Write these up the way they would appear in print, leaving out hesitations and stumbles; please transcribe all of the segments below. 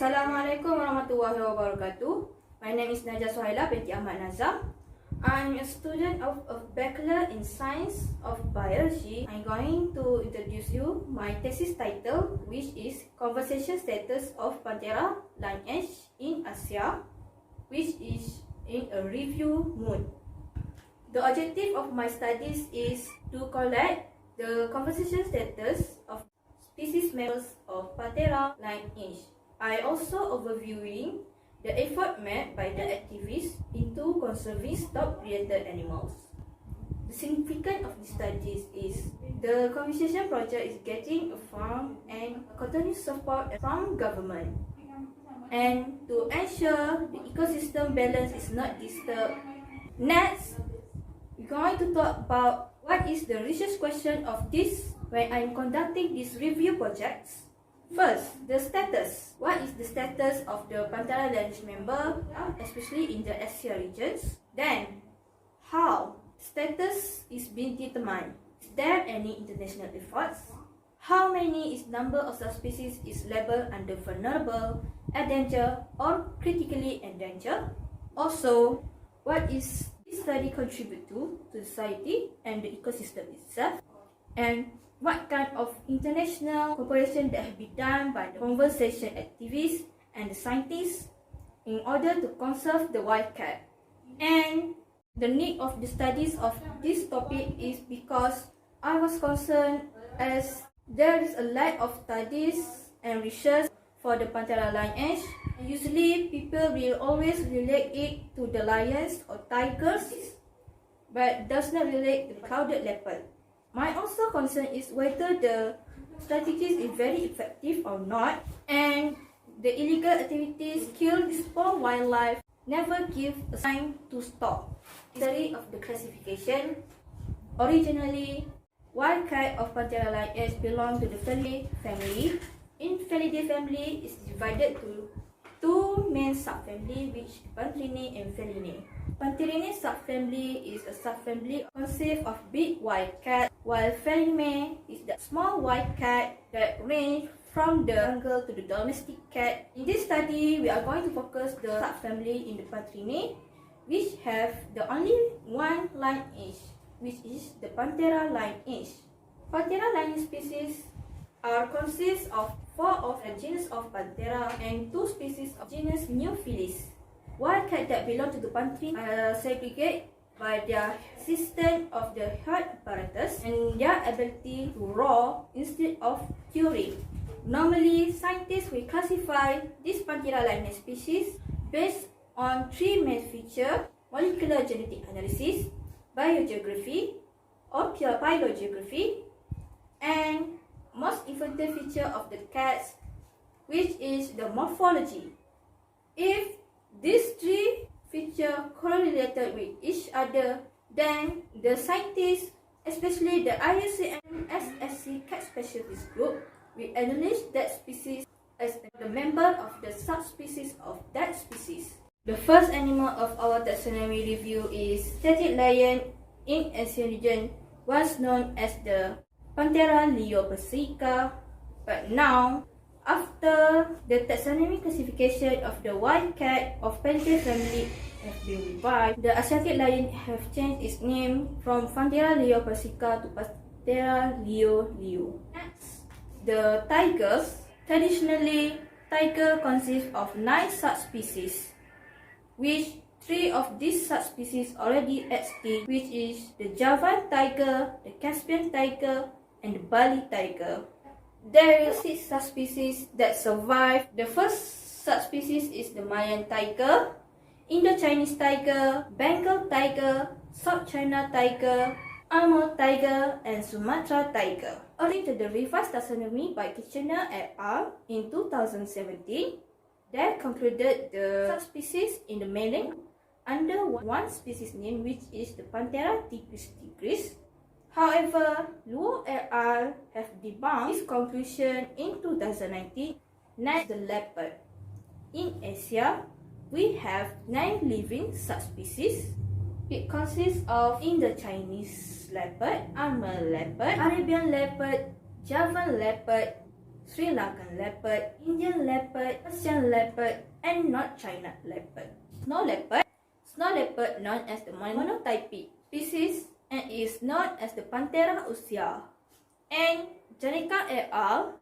Assalamualaikum warahmatullahi wabarakatuh. My name is Najah Suhaila binti Ahmad Nazam. I'm a student of Bachelor in Science of Biology. I'm going to introduce you my thesis title, which is Conservation Status of Panthera lineage in Asia, which is in a review mood. The objective of my studies is to collect the conservation status of species members of Panthera lineage. I also overviewing the effort made by the activists into conserving stop-related animals. The significance of the studies is the conservation project is getting a farm and continuous support from government, and to ensure the ecosystem balance is not disturbed. Next, we're going to talk about what is the research question of this when I'm conducting these review projects. First, the status. What is the status of the Panthera lineage member, especially in the Asia regions? Then, how status is being determined? Is there any international efforts? How many is number of subspecies is labeled under vulnerable, endangered, or critically endangered? Also, what is this study contribute to society and the ecosystem itself? And what kind of international cooperation that have been done by the conservation activists and the scientists in order to conserve the wild cat? And the need of the studies of this topic is because I was concerned as there is a lack of studies and research for the Panthera lineage. Usually people will always relate it to the lions or tigers, but does not relate to the clouded leopard. My also concern is whether the strategies is very effective or not, and the illegal activities kill the small wildlife never give a sign to stop. History of the classification. Originally, wild cat of Panthera lineage belong to the Felidae family. In Felidae family is divided to two main subfamily, which Pantherinae and Felinae. Pantherinae subfamily is a subfamily consists of big white cat, while Felinae is the small white cat that range from the jungle to the domestic cat. In this study, we are going to focus the subfamily in the Pantherinae, which have the only one lineage, which is the Panthera lineage. Panthera lineage species are consist of 4 of the genus of Panthera and 2 species of genus Neophilis. Wild cats that belong to the Panthera are segregated by their system of the heart apparatus and their ability to roar instead of curing. Normally, scientists will classify this Panthera lineage species based on 3 main features: molecular genetic analysis, biogeography or phylogeography, and most important feature of the cats, which is the morphology. If these 3 features correlated with each other, then the scientists, especially the IUCN SSC Cat Specialist Group, will analyze that species as the member of the subspecies of that species. The first animal of our taxonomy review is static lion in Asian region, once known as the Panthera leo-persica, but now, after the taxonomy classification of the wild cat of Felidae family have been revived, the Asiatic lion have changed its name from Panthera leo-persica to Panthera leo. Next, the tigers. Traditionally, tiger consists of 9 subspecies, which 3 of these subspecies already extinct, which is the Javan tiger, the Caspian tiger, and the Bali tiger. There are 6 subspecies that survive. The first subspecies is the Mayan tiger, Indo-Chinese tiger, Bengal tiger, South China tiger, Amur tiger, and Sumatra tiger. According to the revised taxonomy by Kitchener et al. In 2017, they concluded the subspecies in the mainland under one species name, which is the Panthera tigris. However, Luo et al. Have debunked this conclusion in 2019. Next, the leopard. In Asia, we have 9 living subspecies. It consists of Indo-Chinese leopard, Amur leopard, Arabian leopard, Javan leopard, Sri Lankan leopard, Indian leopard, Persian leopard, and North China leopard. Snow leopard known as the monotypic species and is known as the Panthera uscia. And Janica et al.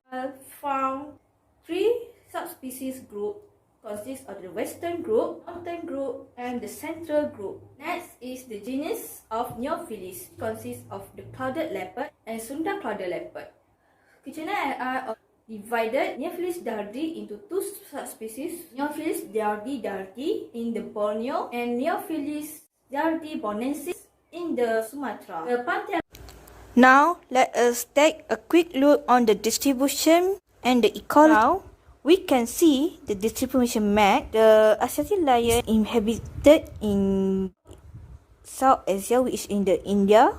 Found three subspecies group consists of the western group, mountain group, and the central group. Next is the genus of Neophilis, consists of the clouded leopard and Sunda clouded leopard. Kitchener et al. Divided Neophilis dardi into two subspecies, Neophilis dardi in the Borneo and Neophilis dardi bonensis in the Sumatra. The Panthera. Now, let us take a quick look on the distribution and the ecology. Now, we can see the distribution map. The Asiatic lion inhabited in South Asia, which is in the India.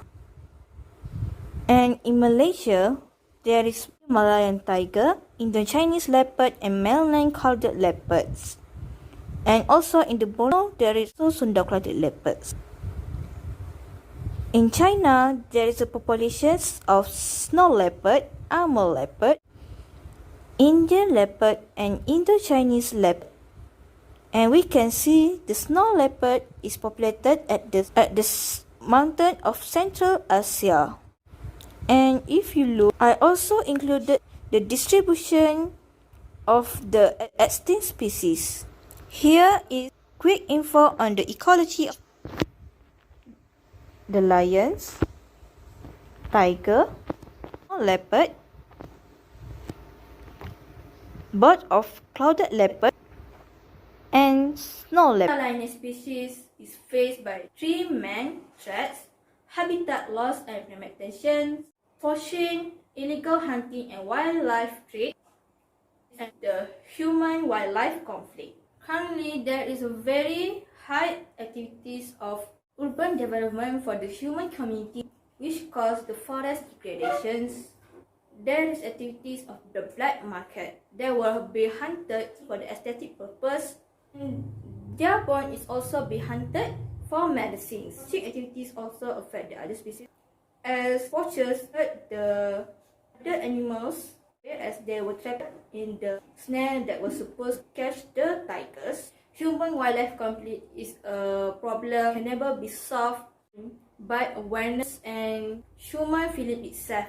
And in Malaysia, there is Malayan tiger, Indo-Chinese leopard, and mainland clouded leopards. And also in the Borneo, there is also Sunda clouded leopards. In China, there is a population of snow leopard, Amur leopard, Indian leopard, and Indo-Chinese leopard. And we can see the snow leopard is populated at the mountain of Central Asia. And if you look, I also included the distribution of the extinct species. Here is quick info on the ecology of the lions, tiger, leopard, bird of clouded leopard, and snow leopard. The lion species is faced by three main threats: habitat loss and fragmentation, poaching, illegal hunting and wildlife trade, and the human-wildlife conflict. Currently, there is a very high activities of urban development for the human community, which cause the forest degradations. There is activities of the black market. They will be hunted for the aesthetic purpose. And their bone is also be hunted for medicines. Poaching activities also affect the other species, as poachers hurt the other animals, whereas they were trapped in the snare that was supposed to catch the tigers. Human-wildlife conflict is a problem can never be solved by awareness and human feeling itself.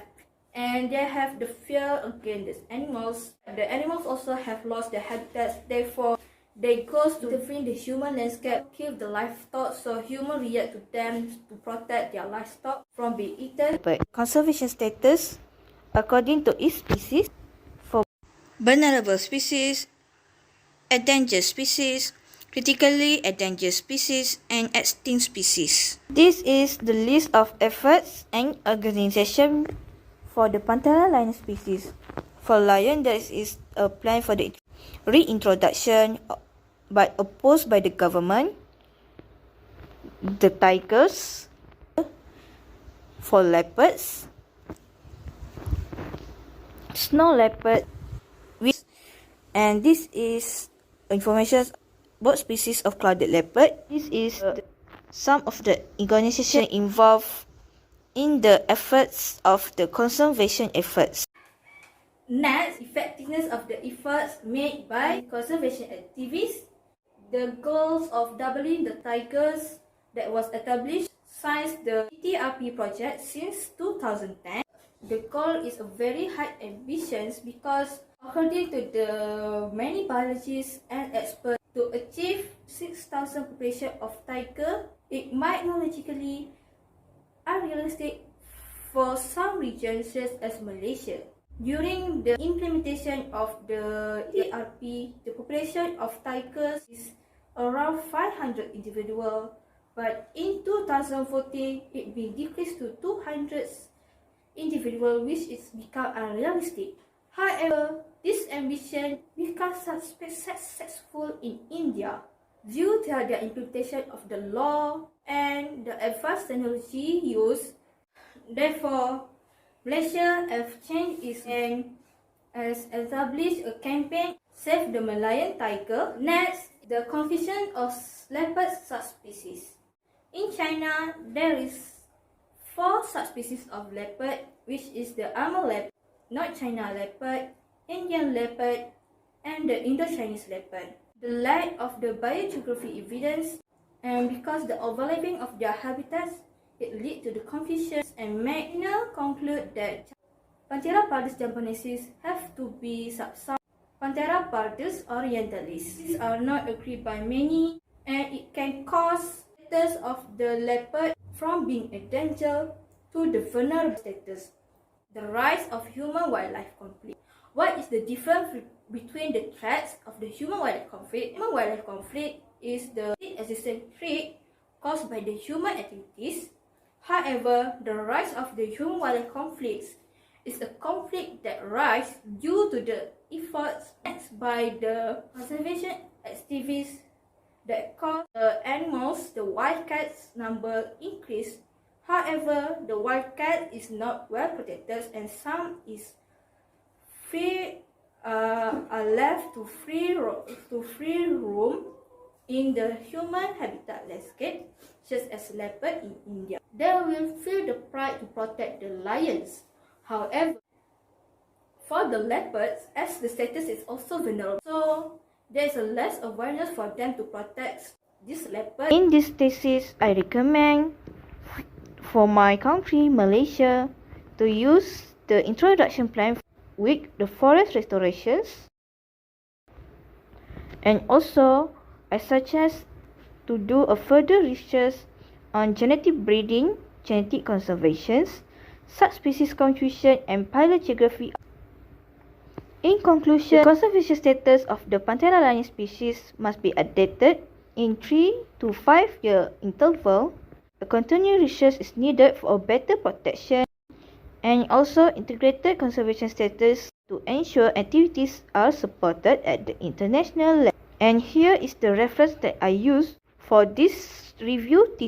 And they have the fear against the animals. The animals also have lost their habitats, therefore they go to defend the human landscape, kill the livestock, so humans react to them to protect their livestock from being eaten. But conservation status according to each species for vulnerable species, endangered species, critically endangered species, and extinct species. This is the list of efforts and organization for the Panthera lion species. For lion, there is a plan for the reintroduction but opposed by the government. The tigers, for leopards, snow leopard, and this is information about species of clouded leopard. This is some of the organizations involved in the efforts of the conservation efforts. Next, effectiveness of the efforts made by conservation activists. The goals of doubling the tigers that was established since the TTRP project since 2010. The goal is a very high ambition because according to the many biologists and experts, to achieve 6,000 population of tiger, it might not logically unrealistic for some regions such as Malaysia. During the implementation of the TRP, the population of tigers is around 500 individuals, but in 2014, it will decrease to 200 individuals, which is become unrealistic. However, this ambition becomes successful in India due to the implementation of the law and the advanced technology used. Therefore, Malaysia has changed its and has established a campaign Save the Malayan Tiger. Next, the confusion of leopard subspecies. In China, there is 4 subspecies of leopard, which is the Amur leopard, North China leopard, Indian leopard, and the Indo-Chinese leopard. The lack of the biogeography evidence, and because the overlapping of their habitats, it leads to the confusion and may now conclude that Panthera pardus japonesis have to be subsumed. Panthera pardus orientalis. These are not agreed by many, and it can cause status of the leopard from being endangered to the vulnerable status. The rise of human-wildlife conflict. What is the difference between the threats of the human-wildlife conflict? Human-wildlife conflict is the existing threat caused by the human activities. However, the rise of the human-wildlife conflicts is a conflict that arises due to the efforts by the conservation activists that cause the animals, the wildcats number increase. However, the wildcat is not well protected and some is are left to free roam in the human habitat landscape, such as leopard in India. They will feel the pride to protect the lions. However, for the leopards, as the status is also vulnerable, so there is a less awareness for them to protect this leopard. In this thesis, I recommend for my country, Malaysia, to use the introduction plan with the forest restorations, and also I suggest to do a further research on genetic breeding, genetic conservation, subspecies confusion, and phylogeography. In conclusion, the conservation status of the Panthera lioness species must be updated in 3 to 5 year interval. A continued research is needed for a better protection and also integrated conservation status to ensure activities are supported at the international level. And here is the reference that I use for this review thesis.